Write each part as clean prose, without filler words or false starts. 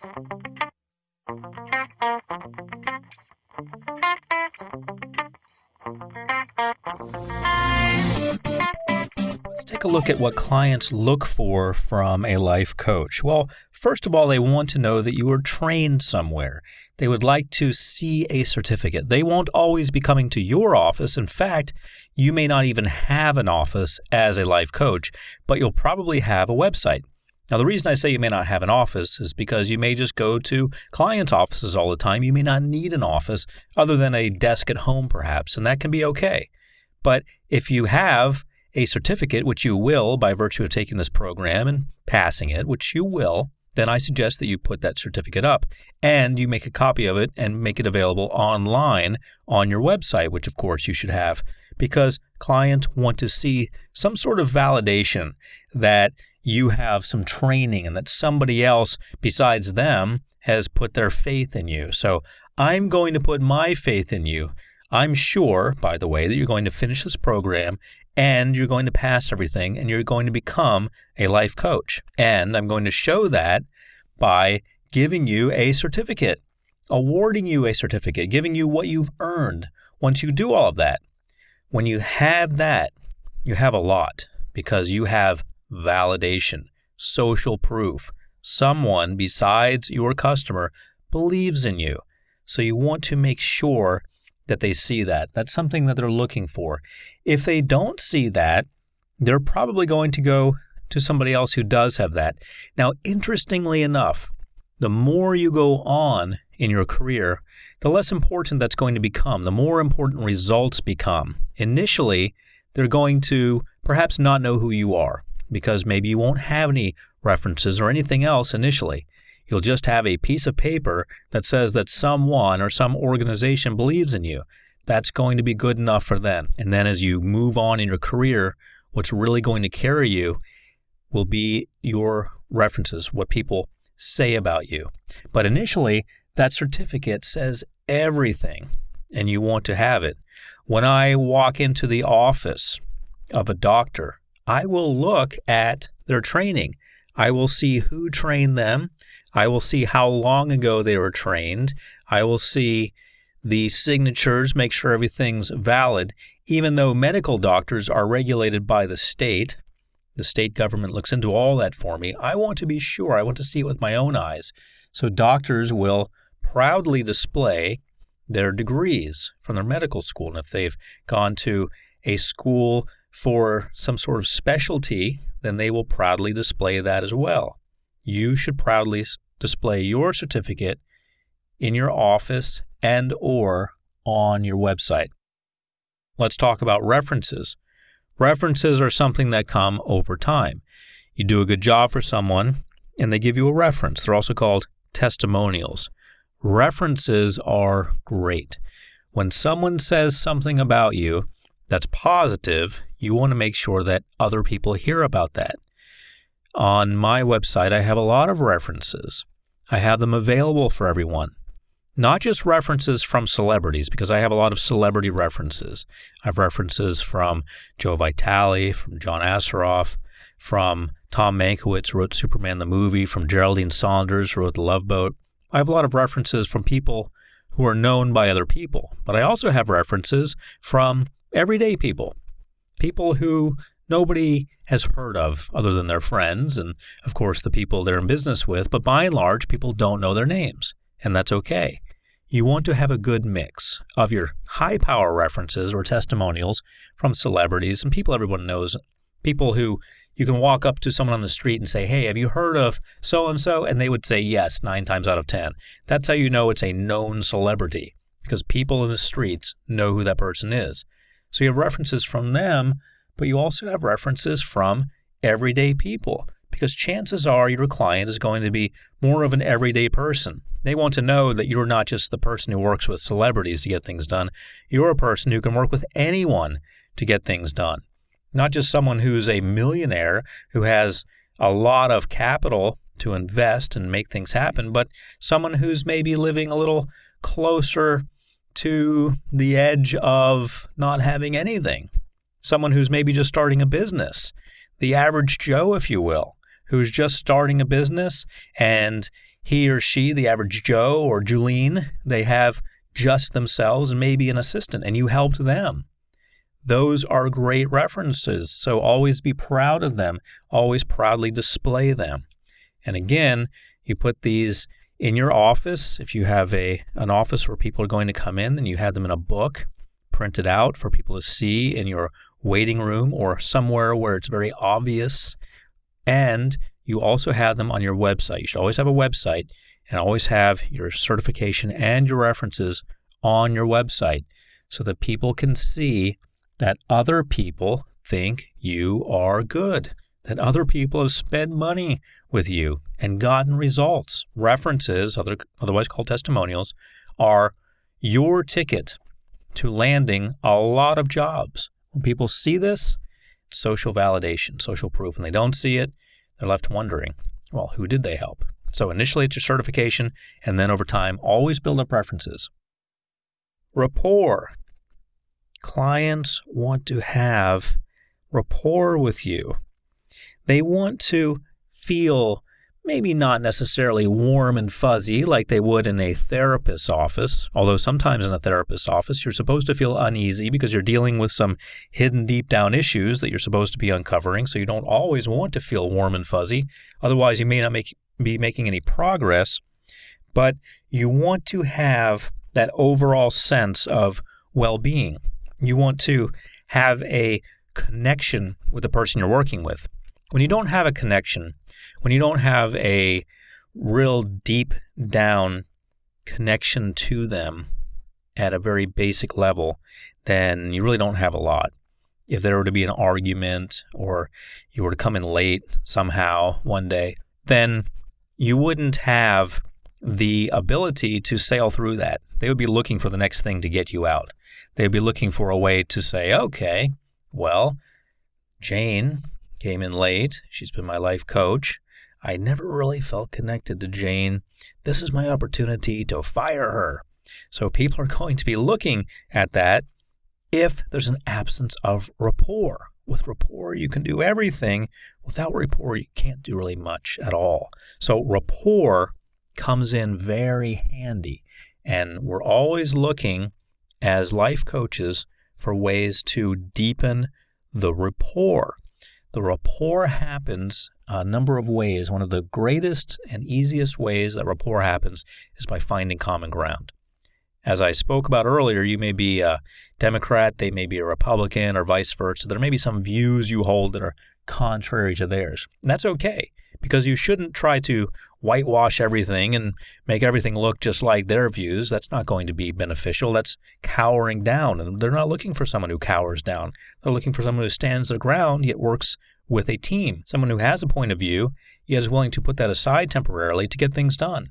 Let's take a look at what clients look for from a life coach. Well, first of all, they want to know that you are trained somewhere. They would like to see a certificate. They won't always be coming to your office. In fact, you may not even have an office as a life coach, but you'll probably have a website. Now, the reason I say you may not have an office is because you may just go to clients' offices all the time. You may not need an office other than a desk at home, perhaps, and that can be okay. But if you have a certificate, which you will by virtue of taking this program and passing it, which you will, then I suggest that you put that certificate up and you make a copy of it and make it available online on your website, which of course you should have, because clients want to see some sort of validation that you have some training and that somebody else besides them has put their faith in you. So I'm going to put my faith in you. I'm sure, by the way, that you're going to finish this program and you're going to pass everything and you're going to become a life coach. And I'm going to show that by giving you a certificate, awarding you a certificate, giving you what you've earned once you do all of that. When you have that, you have a lot because you have validation, social proof. Someone besides your customer believes in you. So you want to make sure that they see that. That's something that they're looking for. If they don't see that, they're probably going to go to somebody else who does have that. Now, interestingly enough, the more you go on in your career, the less important that's going to become, the more important results become. Initially, they're going to perhaps not know who you are because maybe you won't have any references or anything else initially. You'll just have a piece of paper that says that someone or some organization believes in you. That's going to be good enough for them. And then as you move on in your career, what's really going to carry you will be your references, what people say about you. But initially, that certificate says everything, and you want to have it. When I walk into the office of a doctor, I will look at their training. I will see who trained them. I will see how long ago they were trained. I will see the signatures, make sure everything's valid. Even though medical doctors are regulated by the state government looks into all that for me. I want to be sure. I want to see it with my own eyes. So doctors will proudly display their degrees from their medical school. And if they've gone to a school for some sort of specialty, then they will proudly display that as well. You should proudly display your certificate in your office and or on your website. Let's talk about references. References are something that come over time. You do a good job for someone and they give you a reference. They're also called testimonials. References are great. When someone says something about you that's positive, you want to make sure that other people hear about that. On my website, I have a lot of references. I have them available for everyone. Not just references from celebrities, because I have a lot of celebrity references. I have references from Joe Vitale, from John Asseroff, from Tom Mankiewicz, who wrote Superman the movie, from Geraldine Saunders, who wrote The Love Boat. I have a lot of references from people who are known by other people. But I also have references from everyday people, people who nobody has heard of other than their friends and, of course, the people they're in business with. But by and large, people don't know their names, and that's okay. You want to have a good mix of your high-power references or testimonials from celebrities and people everyone knows, people who you can walk up to someone on the street and say, hey, have you heard of so-and-so? And they would say yes 9 times out of 10. That's how you know it's a known celebrity, because people in the streets know who that person is. So you have references from them, but you also have references from everyday people, because chances are your client is going to be more of an everyday person. They want to know that you're not just the person who works with celebrities to get things done. You're a person who can work with anyone to get things done. Not just someone who's a millionaire who has a lot of capital to invest and make things happen, but someone who's maybe living a little closer to the edge of not having anything. Someone who's maybe just starting a business. The average Joe, if you will, who's just starting a business and he or she, the average Joe or Julene, they have just themselves and maybe an assistant, and you helped them. Those are great references, so always be proud of them. Always proudly display them. And again, you put these in your office. If you have an office where people are going to come in, then you have them in a book printed out for people to see in your waiting room or somewhere where it's very obvious. And you also have them on your website. You should always have a website and always have your certification and your references on your website so that people can see that other people think you are good, that other people have spent money with you and gotten results. References, otherwise called testimonials, are your ticket to landing a lot of jobs. When people see this, it's social validation, social proof. When they don't see it, they're left wondering, well, who did they help? So initially it's your certification, and then over time, always build up references. Rapport. Clients want to have rapport with you. They want to feel maybe not necessarily warm and fuzzy like they would in a therapist's office, although sometimes in a therapist's office you're supposed to feel uneasy because you're dealing with some hidden deep down issues that you're supposed to be uncovering, so you don't always want to feel warm and fuzzy. Otherwise, you may not be making any progress, but you want to have that overall sense of well-being. You want to have a connection with the person you're working with. When you don't have a connection, when you don't have a real deep down connection to them at a very basic level, then you really don't have a lot. If there were to be an argument or you were to come in late somehow one day, then you wouldn't have the ability to sail through that. They would be looking for the next thing to get you out. They'd be looking for a way to say, okay, well, Jane came in late. She's been my life coach. I never really felt connected to Jane. This is my opportunity to fire her. So people are going to be looking at that if there's an absence of rapport. With rapport, you can do everything. Without rapport, you can't do really much at all. So rapport comes in very handy. And we're always looking as life coaches for ways to deepen the rapport. The rapport happens a number of ways. One of the greatest and easiest ways that rapport happens is by finding common ground. As I spoke about earlier, you may be a Democrat, they may be a Republican, or vice versa. There may be some views you hold that are contrary to theirs. And that's okay, because you shouldn't try to whitewash everything and make everything look just like their views. That's not going to be beneficial. That's cowering down. And they're not looking for someone who cowers down. They're looking for someone who stands their ground yet works with a team. Someone who has a point of view yet is willing to put that aside temporarily to get things done.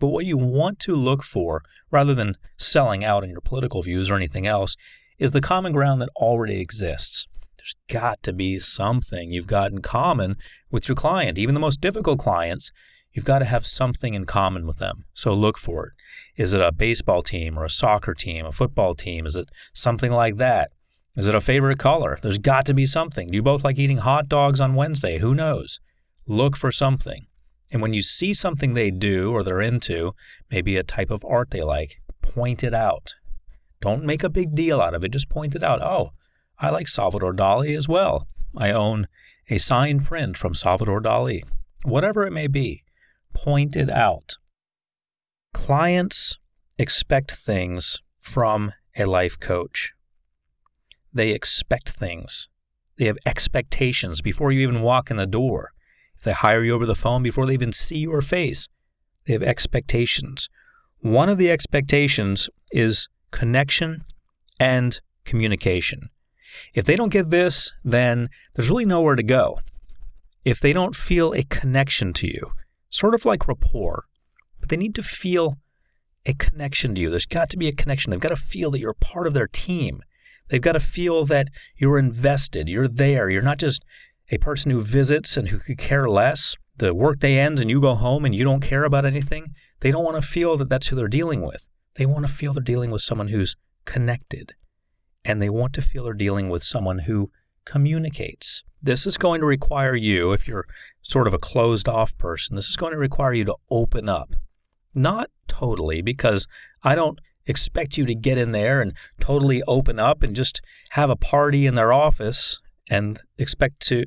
But what you want to look for, rather than selling out on your political views or anything else, is the common ground that already exists. There's got to be something you've got in common with your client. Even the most difficult clients, you've got to have something in common with them. So look for it. Is it a baseball team or a soccer team, a football team? Is it something like that? Is it a favorite color? There's got to be something. Do you both like eating hot dogs on Wednesday? Who knows? Look for something. And when you see something they do or they're into, maybe a type of art they like, point it out. Don't make a big deal out of it. Just point it out. Oh, I like Salvador Dali as well. I own a signed print from Salvador Dali. Whatever it may be, point it out. Clients expect things from a life coach. They expect things. They have expectations before you even walk in the door. If they hire you over the phone before they even see your face, they have expectations. One of the expectations is connection and communication. If they don't get this, then there's really nowhere to go. If they don't feel a connection to you, sort of like rapport, but they need to feel a connection to you. There's got to be a connection. They've got to feel that you're part of their team. They've got to feel that you're invested, you're there. You're not just a person who visits and who could care less. The workday ends and you go home and you don't care about anything. They don't want to feel that that's who they're dealing with. They want to feel they're dealing with someone who's connected. And they want to feel they're dealing with someone who communicates. This is going to require you, if you're sort of a closed-off person, this is going to require you to open up. Not totally, because I don't expect you to get in there and totally open up and just have a party in their office and expect to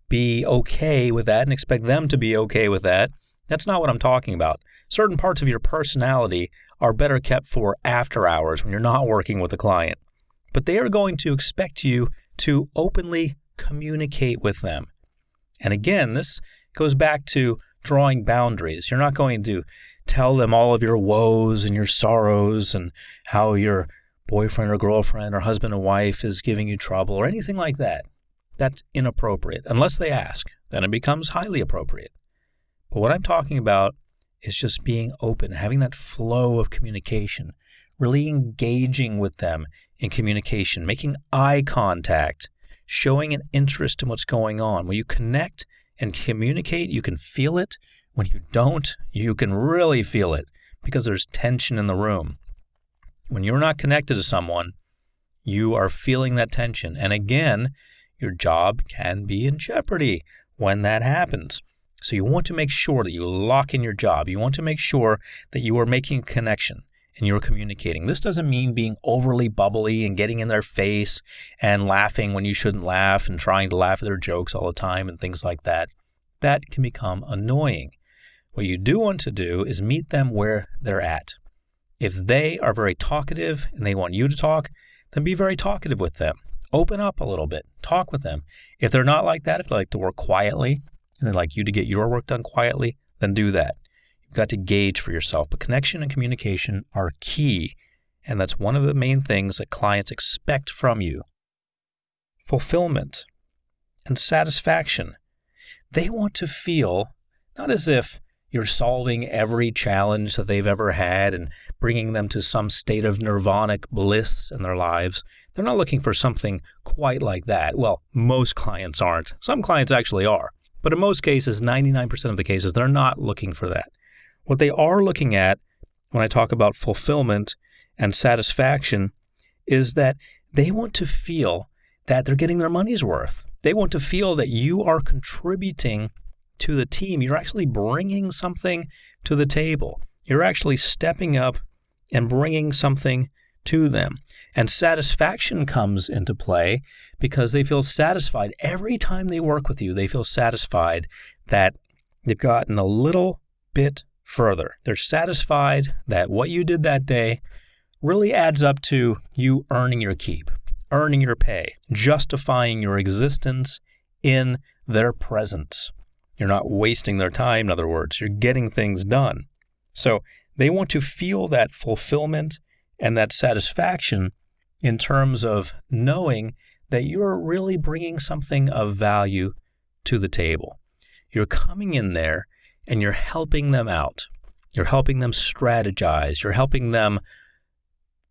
be okay with that and expect them to be okay with that. That's not what I'm talking about. Certain parts of your personality are better kept for after hours when you're not working with a client. But they are going to expect you to openly communicate with them. And again, this goes back to drawing boundaries. You're not going to tell them all of your woes and your sorrows and how your boyfriend or girlfriend or husband and wife is giving you trouble or anything like that. That's inappropriate. Unless they ask, then it becomes highly appropriate. But what I'm talking about is just being open, having that flow of communication, really engaging with them in communication, making eye contact, showing an interest in what's going on. When you connect and communicate, you can feel it. When you don't, you can really feel it because there's tension in the room. When you're not connected to someone, you are feeling that tension. And again, your job can be in jeopardy when that happens. So you want to make sure that you lock in your job. You want to make sure that you are making a connection and you're communicating. This doesn't mean being overly bubbly and getting in their face and laughing when you shouldn't laugh and trying to laugh at their jokes all the time and things like that. That can become annoying. What you do want to do is meet them where they're at. If they are very talkative and they want you to talk, then be very talkative with them. Open up a little bit. Talk with them. If they're not like that, if they like to work quietly and they'd like you to get your work done quietly, then do that. You've got to gauge for yourself. But connection and communication are key, and that's one of the main things that clients expect from you. Fulfillment and satisfaction. They want to feel not as if you're solving every challenge that they've ever had and bringing them to some state of nirvanic bliss in their lives. They're not looking for something quite like that. Well, most clients aren't. Some clients actually are. But in most cases, 99% of the cases, they're not looking for that. What they are looking at when I talk about fulfillment and satisfaction is that they want to feel that they're getting their money's worth. They want to feel that you are contributing to the team. You're actually bringing something to the table. You're actually stepping up and bringing something to them. And satisfaction comes into play because they feel satisfied. Every time they work with you, they feel satisfied that they've gotten a little bit further. They're satisfied that what you did that day really adds up to you earning your keep, earning your pay, justifying your existence in their presence. You're not wasting their time, in other words. You're getting things done. So they want to feel that fulfillment and that satisfaction in terms of knowing that you're really bringing something of value to the table. You're coming in there and you're helping them out. You're helping them strategize. You're helping them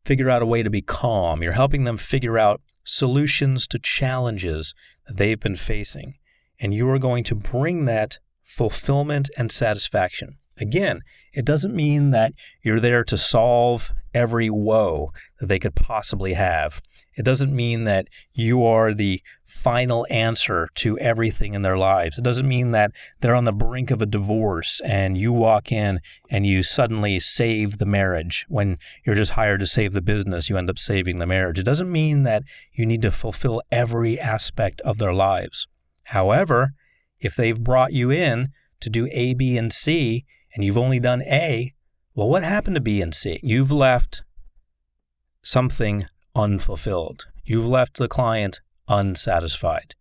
figure out a way to be calm. You're helping them figure out solutions to challenges that they've been facing. And you are going to bring that fulfillment and satisfaction. Again, it doesn't mean that you're there to solve every woe that they could possibly have. It doesn't mean that you are the final answer to everything in their lives. It doesn't mean that they're on the brink of a divorce and you walk in and you suddenly save the marriage. When you're just hired to save the business, you end up saving the marriage. It doesn't mean that you need to fulfill every aspect of their lives. However, if they've brought you in to do A, B, and C, and you've only done A, well, what happened to B and C? You've left something unfulfilled. You've left the client unsatisfied.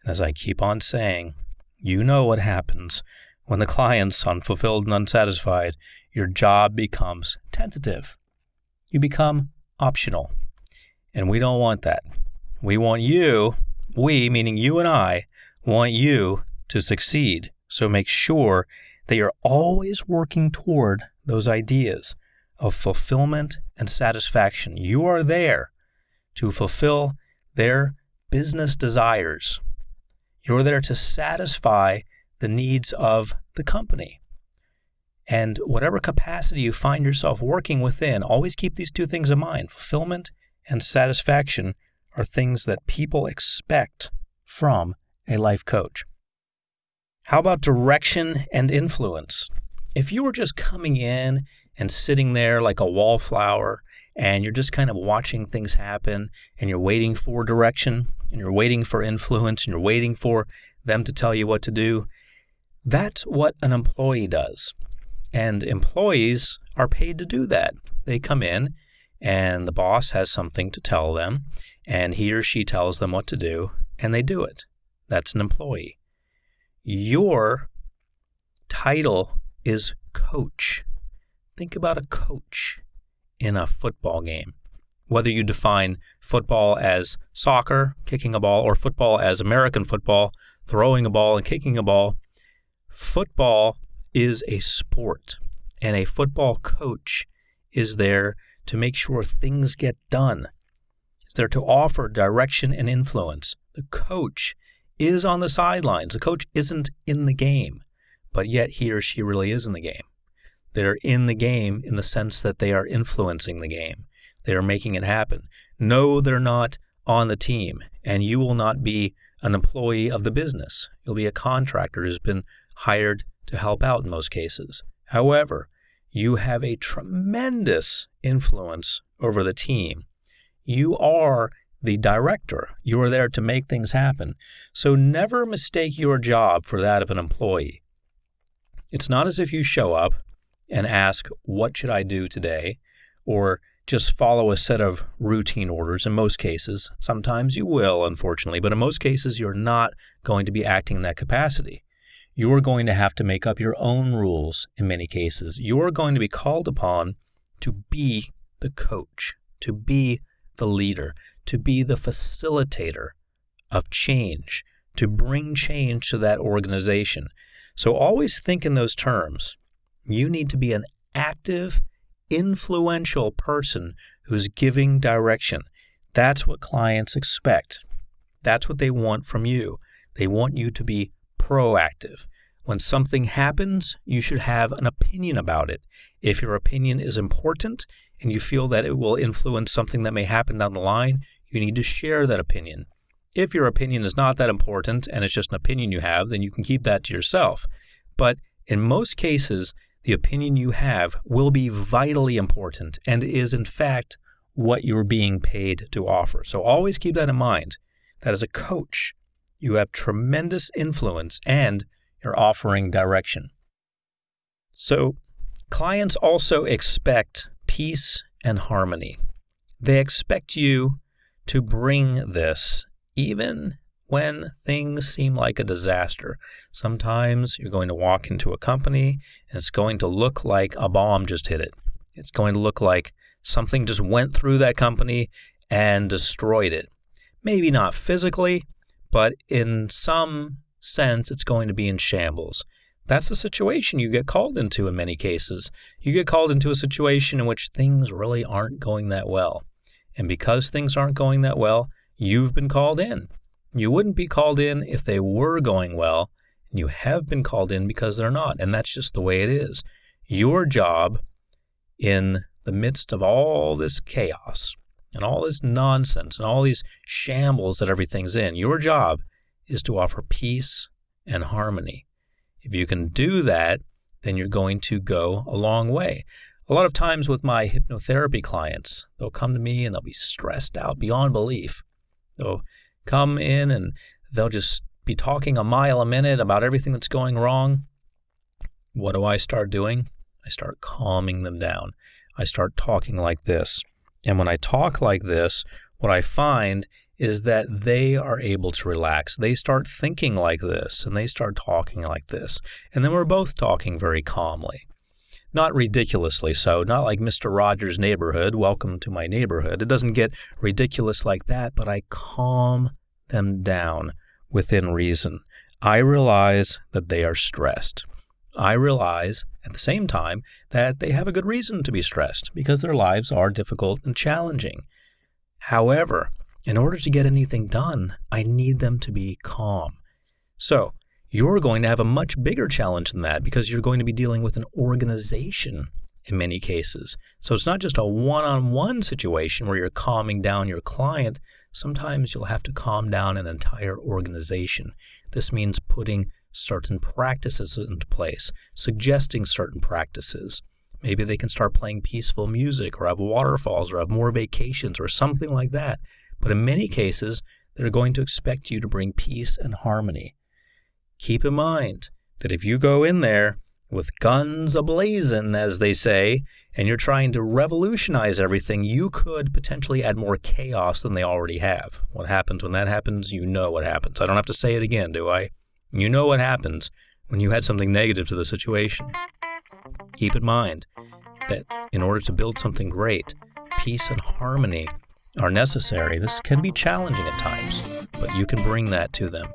And as I keep on saying, you know what happens when the client's unfulfilled and unsatisfied. Your job becomes tentative. You become optional. And we don't want that. We want you, we, meaning you and I, want you to succeed. So make sure that you're always working toward those ideas of fulfillment and satisfaction. You are there to fulfill their business desires. You're there to satisfy the needs of the company. And whatever capacity you find yourself working within, always keep these two things in mind. Fulfillment and satisfaction are things that people expect from a life coach. How about direction and influence? If you were just coming in and sitting there like a wallflower and you're just kind of watching things happen and you're waiting for direction and you're waiting for influence and you're waiting for them to tell you what to do, that's what an employee does. And employees are paid to do that. They come in and the boss has something to tell them and he or she tells them what to do and they do it. That's an employee. Your title is coach. Think about a coach in a football game. Whether you define football as soccer, kicking a ball, or football as American football, throwing a ball and kicking a ball, football is a sport, and a football coach is there to make sure things get done. It's there to offer direction and influence. The coach is on the sidelines. The coach isn't in the game, but yet he or she really is in the game. They're in the game in the sense that they are influencing the game. They are making it happen. No, they're not on the team, and you will not be an employee of the business. You'll be a contractor who's been hired to help out in most cases. However, you have a tremendous influence over the team. You are the director. You are there to make things happen. So never mistake your job for that of an employee. It's not as if you show up and ask, what should I do today? Or just follow a set of routine orders in most cases. Sometimes you will, unfortunately, but in most cases, you're not going to be acting in that capacity. You're going to have to make up your own rules in many cases. You're going to be called upon to be the coach, to be the leader, to be the facilitator of change, to bring change to that organization. So always think in those terms. You need to be an active, influential person who's giving direction. That's what clients expect. That's what they want from you. They want you to be proactive. When something happens, you should have an opinion about it. If your opinion is important and you feel that it will influence something that may happen down the line, you need to share that opinion. If your opinion is not that important and it's just an opinion you have, then you can keep that to yourself. But in most cases, the opinion you have will be vitally important and is, in fact, what you're being paid to offer. So always keep that in mind, that as a coach, you have tremendous influence and you're offering direction. So clients also expect peace and harmony. They expect you to bring this even when things seem like a disaster. Sometimes you're going to walk into a company and it's going to look like a bomb just hit it. It's going to look like something just went through that company and destroyed it. Maybe not physically, but in some sense it's going to be in shambles. That's the situation you get called into in many cases. You get called into a situation in which things really aren't going that well. And because things aren't going that well, you've been called in. You wouldn't be called in if they were going well, and you have been called in because they're not, and that's just the way it is. Your job in the midst of all this chaos and all this nonsense and all these shambles that everything's in, your job is to offer peace and harmony. If you can do that, then you're going to go a long way. A lot of times with my hypnotherapy clients, they'll come to me and they'll be stressed out beyond belief. They'll come in and they'll just be talking a mile a minute about everything that's going wrong. What do I start doing? I start calming them down. I start talking like this. And when I talk like this, what I find is that they are able to relax. They start thinking like this and they start talking like this. And then we're both talking very calmly. Not ridiculously so, not like Mr. Rogers' Neighborhood, welcome to my neighborhood. It doesn't get ridiculous like that, but I calm them down within reason. I realize that they are stressed. I realize at the same time that they have a good reason to be stressed because their lives are difficult and challenging. However, in order to get anything done, I need them to be calm. So, you're going to have a much bigger challenge than that because you're going to be dealing with an organization in many cases. So it's not just a one-on-one situation where you're calming down your client sometimes you'll have to calm down an entire organization. This means putting certain practices into place, suggesting certain practices. Maybe they can start playing peaceful music or have waterfalls or have more vacations or something like that. But in many cases, they're going to expect you to bring peace and harmony. Keep in mind that if you go in there with guns a-blazing, as they say, and you're trying to revolutionize everything, you could potentially add more chaos than they already have. What happens when that happens? You know what happens. I don't have to say it again, do I? You know what happens when you add something negative to the situation. Keep in mind that in order to build something great, peace and harmony are necessary. This can be challenging at times, but you can bring that to them.